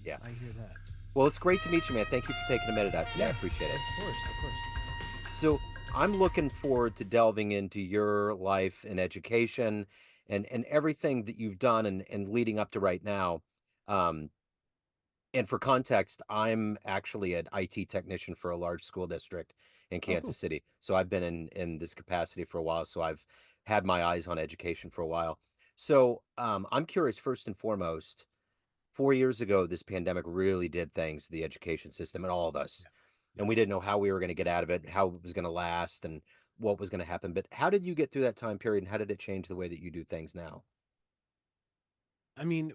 Yeah. I hear that. Well, it's great to meet you, man. Thank you for taking a minute out today. I Yeah, appreciate it. of course, of course. So I'm looking forward to delving into your life and education and everything that you've done and leading up to right now. Um, and for context, I'm actually an IT technician for a large school district in Oh, cool. Kansas City. So I've been in this capacity for a while. So I've had my eyes on education for a while. So I'm curious, first and foremost, 4 years ago, this pandemic really did things to the education system and all of us. Yeah, And yeah. we didn't know how we were going to get out of it, how it was going to last, and what was going to happen. But how did you get through that time period, and how did it change the way that you do things now? I mean,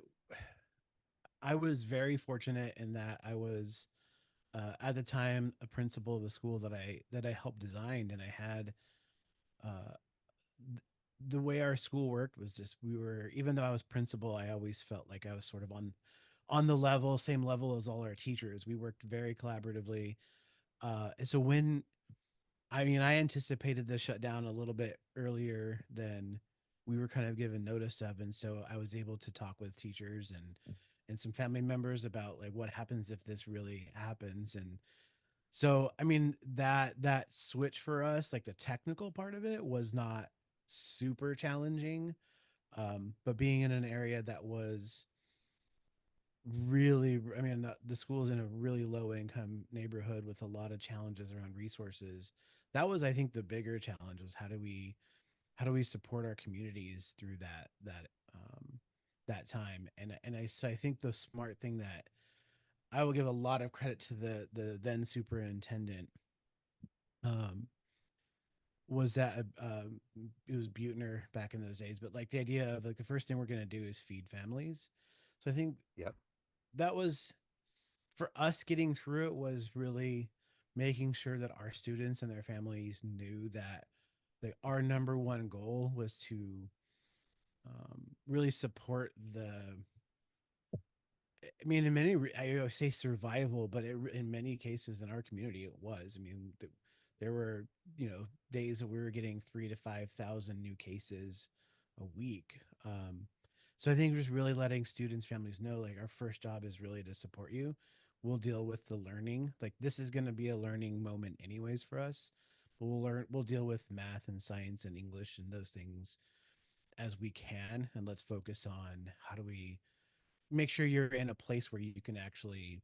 I was very fortunate in that I was at the time a principal of the school that I helped design, and I had uh, th- the way our school worked was just we were even though I was principal, I always felt like I was sort of on the level, same level as all our teachers. We worked very collaboratively. And so when I anticipated the shutdown a little bit earlier than we were kind of given notice of, and so I was able to talk with teachers and some family members about like what happens if this really happens. And so that switch for us, like the technical part of it, was not super challenging. But being in an area that was really, the school's in a really low income neighborhood with a lot of challenges around resources. That was, I think, the bigger challenge was how do we support our communities through that time. And I think the smart thing that I will give a lot of credit to the then superintendent, um, was that it was Butner back in those days, but like the idea of like the first thing we're going to do is feed families. So I think Yep. that was for us getting through it was really making sure that our students and their families knew that like our number one goal was to really support in many, I always say survival, but in many cases in our community, it was. There were, days that we were getting 3 to 5 thousand new cases a week. So I think just really letting students, families know, like our first job is really to support you. We'll deal with the learning. Like this is going to be a learning moment anyways for us, but we'll deal with math and science and English and those things as we can. And let's focus on how do we make sure you're in a place where you can actually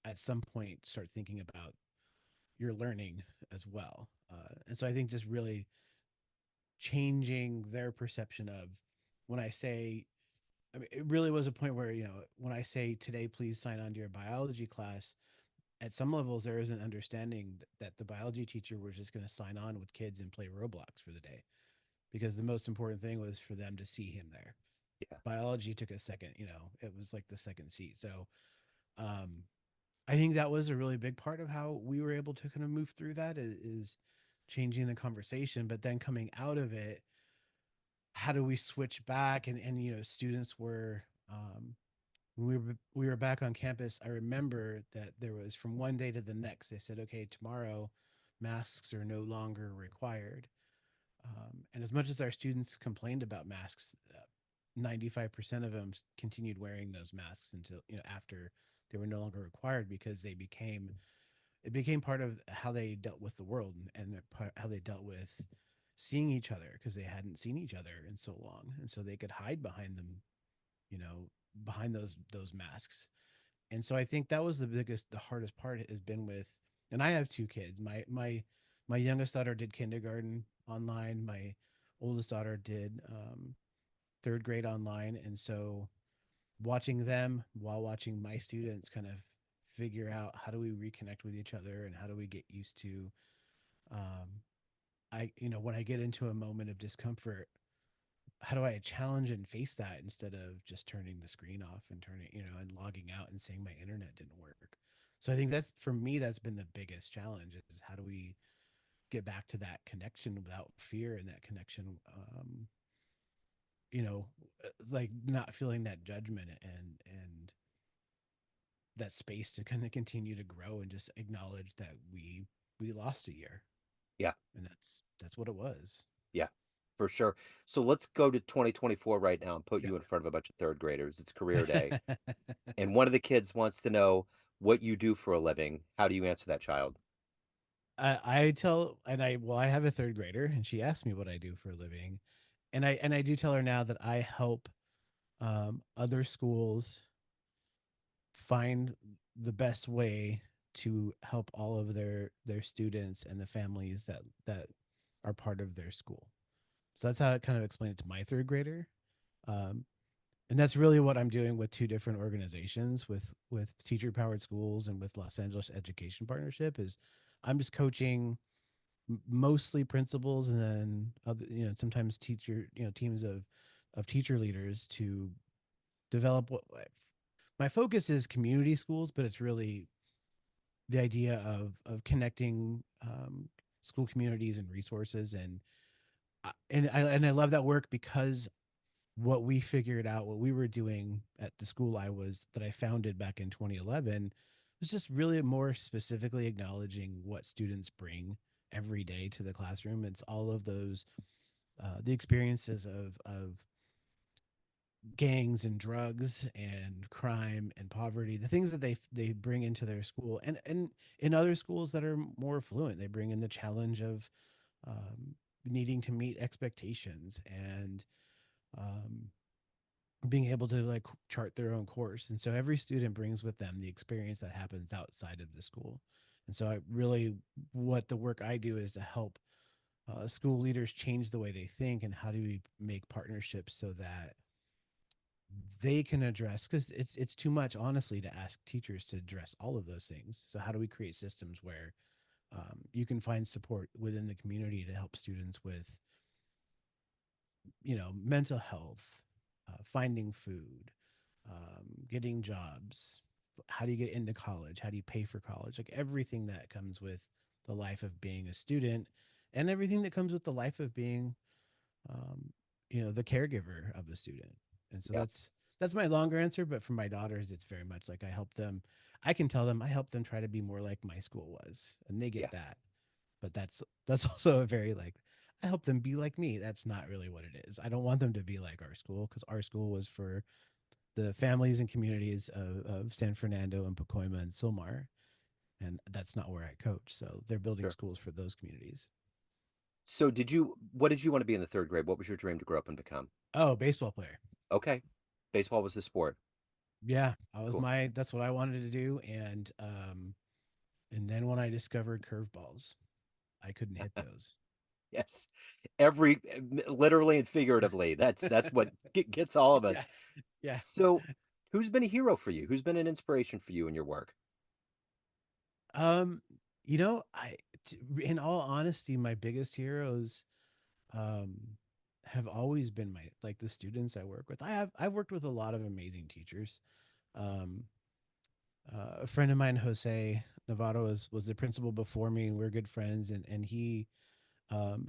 at some point start thinking about your learning as well. And so I think just really changing their perception of when I say, it really was a point where, when I say today, please sign on to your biology class, at some levels, there is an understanding that the biology teacher was just going to sign on with kids and play Roblox for the day because the most important thing was for them to see him there. Yeah. Biology took a second, it was like the second seat. So, um, I think that was a really big part of how we were able to kind of move through that is changing the conversation, but then coming out of it, how do we switch back? And students were when we were back on campus. I remember that there was from one day to the next, they said, okay, tomorrow masks are no longer required. And as much as our students complained about masks, 95% of them continued wearing those masks until after they were no longer required because it became part of how they dealt with the world and how they dealt with seeing each other because they hadn't seen each other in so long, and so they could hide behind them, you know, behind those masks. And so I think that was the hardest part has been with. And I have two kids. My youngest daughter did kindergarten online. My oldest daughter did third grade online, and so watching them while watching my students kind of figure out how do we reconnect with each other and how do we get used to um, when I get into a moment of discomfort, how do I challenge and face that instead of just turning the screen off and turning and logging out and saying my internet didn't work. So I think that's for me that's been the biggest challenge is how do we get back to that connection without fear and that connection you know like not feeling that judgment and that space to kind of continue to grow and just acknowledge that we lost a year, Yeah. and that's what it was. Yeah. for sure. So let's go to 2024 right now and put Yeah. you in front of a bunch of third graders. It's career day. And one of the kids wants to know what you do for a living. How do you answer that child? I tell, and I well, I have a third grader, and she asked me what I do for a living, and I do tell her now that I help other schools find the best way to help all of their students and the families that are part of their school. So that's how I kind of explain it to my third grader. Um, and that's really what I'm doing with two different organizations, with teacher powered schools and with Los Angeles Education Partnership. Is I'm just coaching mostly principals, and then other, sometimes teacher, teams of teacher leaders to develop what my focus is community schools, but it's really the idea of connecting school communities and resources, and I love that work because what we figured out, what we were doing at the school that I founded back in 2011, was just really more specifically acknowledging what students bring every day to the classroom. It's all of those the experiences of gangs and drugs and crime and poverty, the things that they bring into their school, and in other schools that are more affluent, they bring in the challenge of um, needing to meet expectations and um, being able to like chart their own course. And so every student brings with them the experience that happens outside of the school. And so I really, what the work I do is to help school leaders change the way they think, and how do we make partnerships so that they can address, because it's too much honestly to ask teachers to address all of those things. So how do we create systems where you can find support within the community to help students with mental health, finding food, getting jobs. How do you get into college? How do you pay for college? Like everything that comes with the life of being a student, and everything that comes with the life of being, um, the caregiver of a student. And so Yeah, that's my longer answer. But for my daughters, it's very much like I help them. I can tell them I help them try to be more like my school was, and they yeah, get that. But that's also a very like I help them be like me. That's not really what it is. I don't want them to be like our school, because our school was for the families and communities of San Fernando and Pacoima and Silmar, and that's not where I coach. So they're building sure. schools for those communities. So what did you want to be in the third grade? What was your dream to grow up and become? Oh, baseball player. Okay. Baseball was the sport. Yeah, I was Cool. my that's what I wanted to do, and then when I discovered curveballs, I couldn't hit those. Yes. Every literally and figuratively. That's what gets all of Yeah. us. Yeah. So, who's been a hero for you? Who's been an inspiration for you in your work? Um, in all honesty, my biggest heroes um have always been my like the students I work with. I've worked with a lot of amazing teachers. Um, a friend of mine, Jose Navarro, was the principal before me, and we're good friends, and he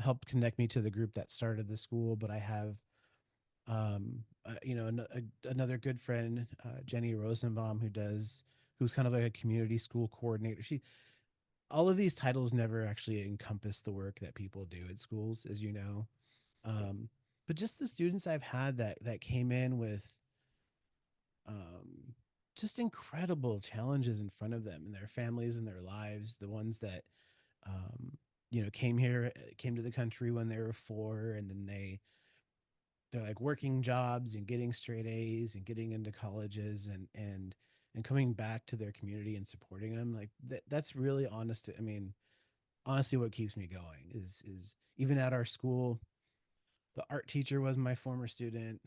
helped connect me to the group that started the school. But I have another good friend, Jenny Rosenbaum, who's kind of like a community school coordinator. She All of these titles never actually encompass the work that people do at schools, as you know. But just the students I've had that came in with um, just incredible challenges in front of them and their families and their lives. The ones that came to the country when they were 4, and then they're like working jobs and getting straight A's and getting into colleges, and coming back to their community and supporting them. Like that's really honest. I mean, honestly, what keeps me going is even at our school, the art teacher was my former student.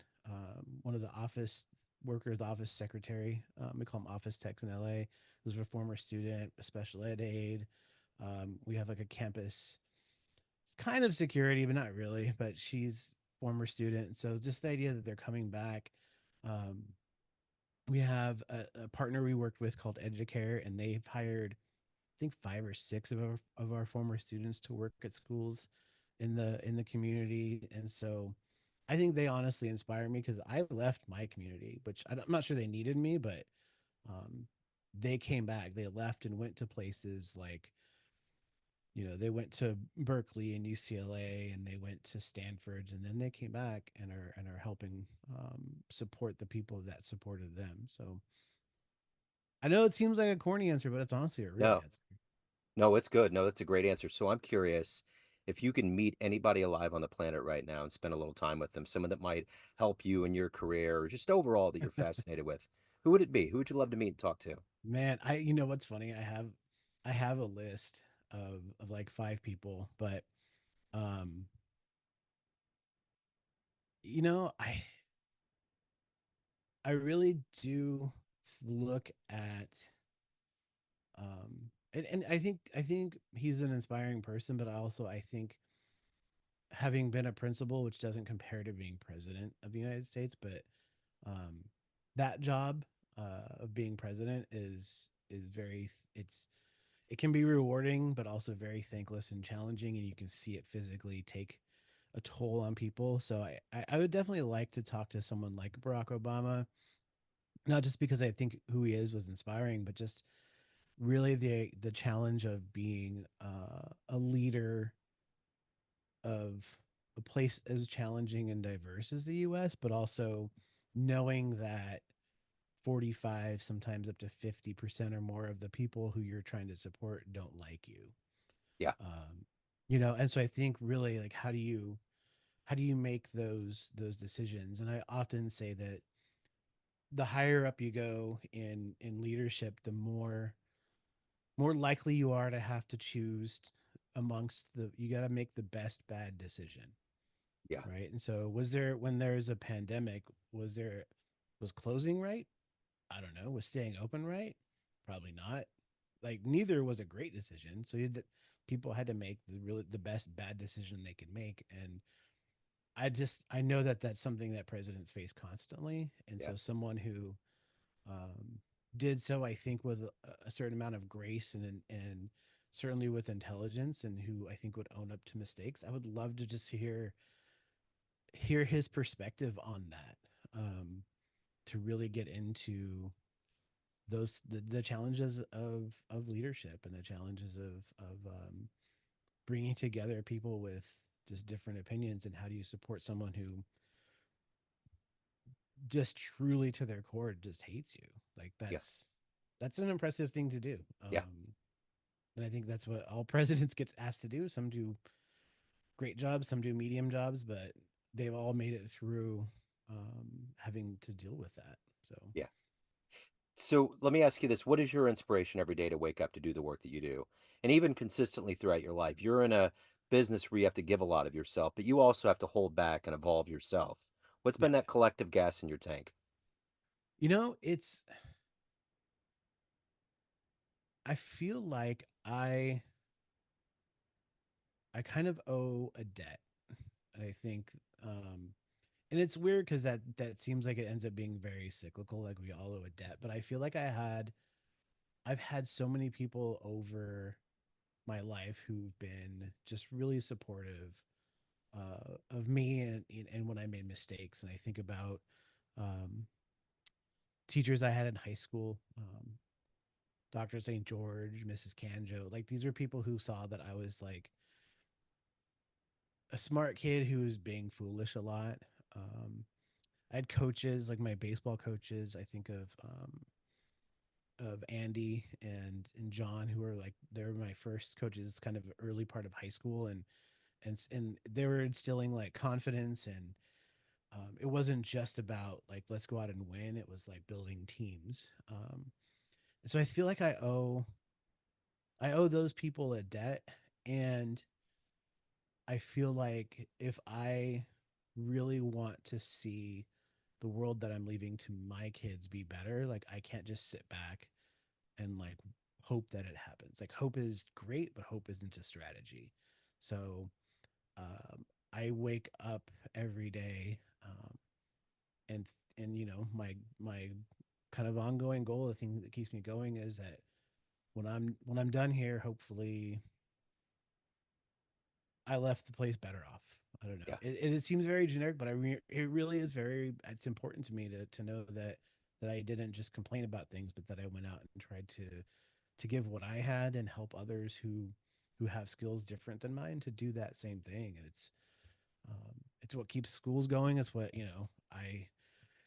One of the office workers, the office secretary, we call them office techs in LA, was a former student, a special ed aide. We have like a campus, it's kind of security, but not really. But she's former student, so just the idea that they're coming back. Um, we have a partner we worked with called Educare, and they've hired I think 5 or 6 of our former students to work at schools in the community. And so I think they honestly inspire me, because I left my community, which I'm not sure they needed me, but um, they came back. They left and went to places like they went to Berkeley and UCLA, and they went to Stanford, and then they came back and are helping support the people that supported them. So I know it seems like a corny answer, but it's honestly a real No, answer. no, it's good. No, that's a great answer. So I'm curious if you can meet anybody alive on the planet right now and spend a little time with them, someone that might help you in your career or just overall that you're fascinated with, who would it be? Who would you love to meet and talk to? Man, I you know what's funny? I have a list of like five people, but um you know, I really do look at and I think he's an inspiring person, but also I think having been a principal, which doesn't compare to being president of the United States, but um that job of being president is very it can be rewarding but also very thankless and challenging, and you can see it physically take a toll on people. So I would definitely like to talk to someone like Barack Obama, not just because I think who he is was inspiring, but just really the challenge of being a leader of a place as challenging and diverse as the U.S., but also knowing that 45, sometimes up to 50% or more of the people who you're trying to support don't like you. Yeah, Um, and so I think really like how do you make those decisions? And I often say that the higher up you go in leadership, the more likely you are to have to choose amongst the you got to make the best bad decision, yeah, right? And so when there's a pandemic, was closing right? I don't know. Was staying open right? Probably not. Like neither was a great decision. So people had to make the best bad decision they could make. And I know that that's something that presidents face constantly. And yeah, so someone who um, did so, I think, with a certain amount of grace and certainly with intelligence, and who I think would own up to mistakes. I would love to just hear his perspective on that, to really get into the challenges of leadership and the challenges of bringing together people with just different opinions, and how do you support someone who just truly to their core just hates you. Like yeah, that's an impressive thing to do. yeah. And I think that's what all presidents gets asked to do. Some do great jobs, some do medium jobs, but they've all made it through having to deal with that. So Yeah. So let me ask you this. What is your inspiration every day to wake up to do the work that you do? And even consistently throughout your life, you're in a business where you have to give a lot of yourself, but you also have to hold back and evolve yourself. What's been yeah, that collective gas in your tank? it's I feel like I kind of owe a debt. And I think and it's weird because that seems like it ends up being very cyclical, like we all owe a debt. But I feel like I've had so many people over my life who've been just really supportive of me and when I made mistakes. And I think about um, teachers I had in high school, Dr. St. George, Mrs. Canjo. Like these were people who saw that I was like a smart kid who was being foolish a lot. Um, I had coaches like my baseball coaches. I think of Andy and John, who were like they were my first coaches, kind of early part of high school, and they were instilling like confidence, and it wasn't just about like let's go out and win. It was like building teams. And so I feel like I owe those people a debt, and I feel like if I really want to see the world that I'm leaving to my kids be better, like I can't just sit back and like hope that it happens. Like hope is great, but hope isn't a strategy. So I wake up every day, and my kind of ongoing goal, the thing that keeps me going, is that when I'm done here, hopefully I left the place better off. I don't know. Yeah, It seems very generic, but it really is very. It's important to me to know that I didn't just complain about things, but that I went out and tried to give what I had and help others who who have skills different than mine to do that same thing. And it's what keeps schools going. It's what, I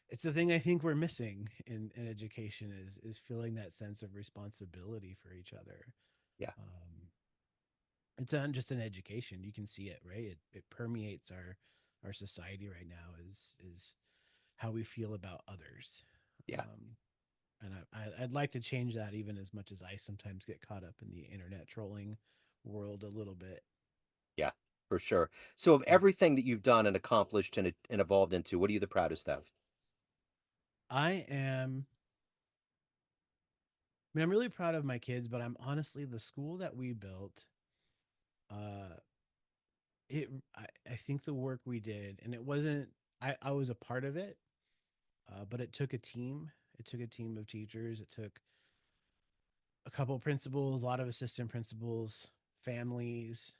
it's the thing I think we're missing in education is feeling that sense of responsibility for each other. Yeah. Um, it's not just in education. You can see it, right? It permeates our society right now is how we feel about others. Yeah. Um, and I'd like to change that, even as much as I sometimes get caught up in the internet trolling world a little bit. Yeah. For sure. So, of Mm. everything that you've done and accomplished and evolved into, what are you the proudest of? I mean, I'm really proud of my kids, but I'm honestly the school that we built. Uh, it I think the work we did, and it wasn't. I was a part of it, but it took a team. It took a team of teachers. It took a couple of principals, a lot of assistant principals, families,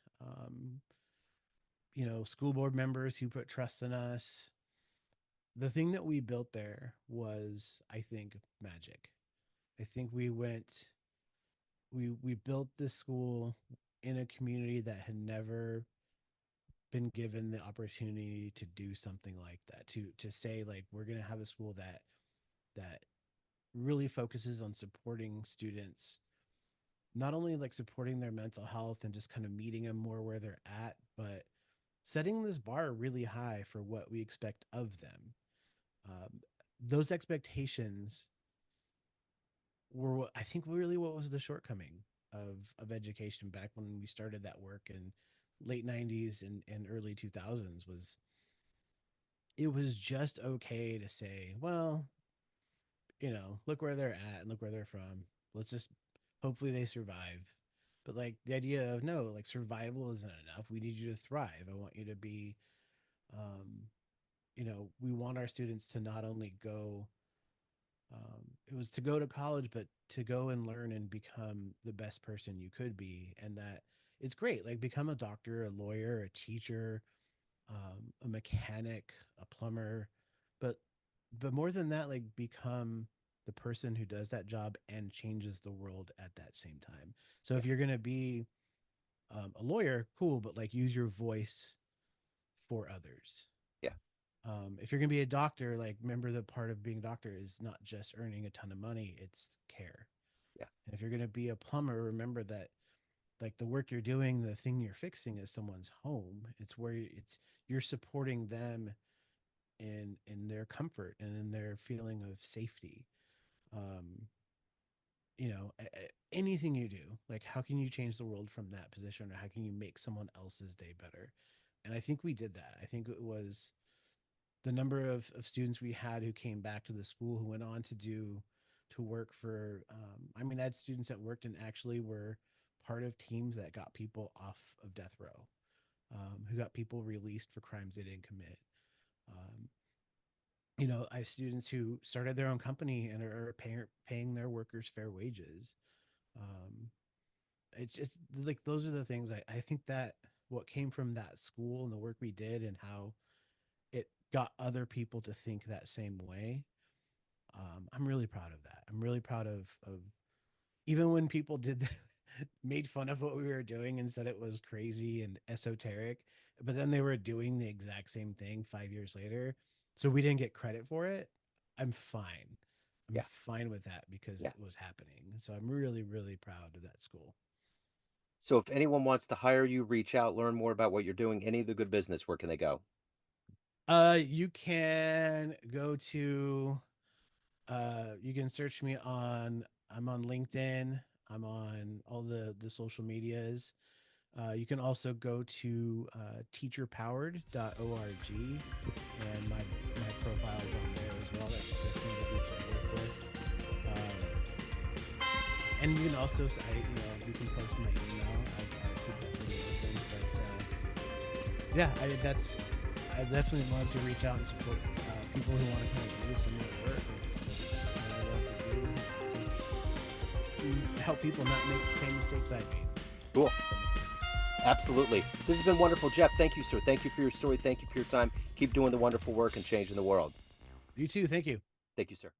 school board members who put trust in us. The thing that we built there was, I think, magic. I think we built this school in a community that had never been given the opportunity to do something like that, to say like we're going to have a school that really focuses on supporting students, not only like supporting their mental health and just kind of meeting them more where they're at, but setting this bar really high for what we expect of them. um, those expectations were what I think really what was the shortcoming of education back when we started that work in late 90s and early 2000s. Was it was just okay to say, well, look where they're at and look where they're from. Let's just hopefully they survive. But like the idea of no, like survival isn't enough. We need you to thrive. I want you to be, um, we want our students to not only go, it was to go to college, but to go and learn and become the best person you could be. And that it's great. Like become a doctor, a lawyer, a teacher, a mechanic, a plumber, but more than that, like become the person who does that job and changes the world at that same time. So Yeah. if you're gonna be a lawyer, cool, but like use your voice for others. Yeah. If you're gonna be a doctor, like remember the part of being a doctor is not just earning a ton of money; it's care. Yeah. And if you're gonna be a plumber, remember that like the work you're doing, the thing you're fixing is someone's home. It's where you're supporting them in their comfort and in their feeling of safety. um anything you do, like how can you change the world from that position, or how can you make someone else's day better? And I think we did that. I think it was the number of students we had who came back to the school who went on to work for, I mean, I had students that worked and actually were part of teams that got people off of death row, who got people released for crimes they didn't commit. um, I have students who started their own company and are paying their workers fair wages. Um, it's like those are the things I think that what came from that school and the work we did and how it got other people to think that same way. I'm really proud of that. I'm really proud of even when people did made fun of what we were doing and said it was crazy and esoteric, but then they were doing the exact same thing 5 years later. So we didn't get credit for it. I'm fine. I'm Yeah. fine with that because Yeah. it was happening. So I'm really, really proud of that school. So, if anyone wants to hire you, reach out, learn more about what you're doing, any of the good business, where can they go? You can go to you can search me on I'm on LinkedIn. I'm on all the social medias. You can also go to teacherpowered.org, and my profile is on there as well. That's one of the groups I work with. And you can also, you can post my email. I keep that pretty open. But yeah, I definitely love to reach out and support people who want to kind of do similar work. It's what I love to do. Is to help people not make the same mistakes I made. Cool. Absolutely. This has been wonderful, Jeff. Thank you, sir. Thank you for your story. Thank you for your time. Keep doing the wonderful work and changing the world. You too. Thank you. Thank you, sir.